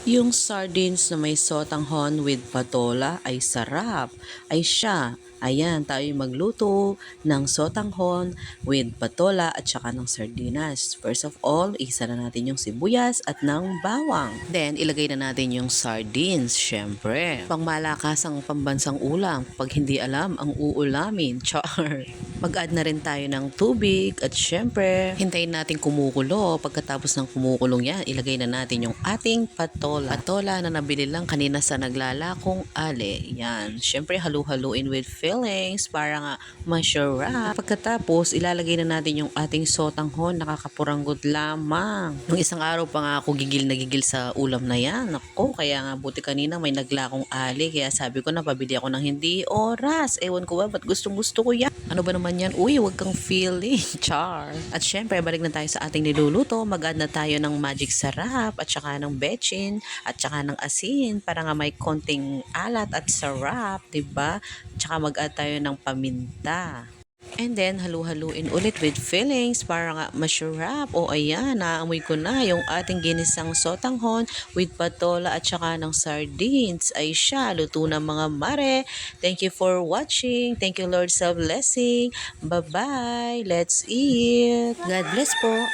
Yung sardines na may sotanghon with patola ay sarap. Ay siya. Ayan, tayo magluto ng sotanghon with patola at saka ng sardinas. First of all, isa na natin yung sibuyas at ng bawang. Then, ilagay na natin yung sardines, syempre. Pangmalakasang pambansang ulam. Pag hindi alam, ang uulamin. Char! Mag-add na rin tayo ng tubig at syempre, hintayin natin kumukulo. Pagkatapos ng kumukulong yan, ilagay na natin yung ating patola. Patola na nabili lang kanina sa naglalakong ale. Yan. Syempre, halu-haluin with fillings para nga masarap. Pagkatapos, ilalagay na natin yung ating sotanghon. Nakakapuranggot lamang. Nung isang araw pa nga ako gigil na gigil sa ulam na yan. Ako, kaya nga buti kanina may naglakong ale. Kaya sabi ko na pabili ako ng hindi oras. Ewan ko ba, ba't gustong gusto ko yan? Ano ba naman yan? Uy, wag kang feeling. Char. At syempre, balik na tayo sa ating niluluto. Mag-add na tayo ng magic sarap at saka ng bechin at saka ng asin para nga may konting alat at sarap, 'di ba? At saka mag-add tayo ng paminta. And then, halu-haluin ulit with fillings para nga masarap. O ayan, naamoy ko na yung ating ginisang sotanghon with patola at saka ng sardines. Ay siya, luto na mga mare. Thank you for watching. Thank you Lord sa blessing. Bye-bye. Let's eat. God bless po.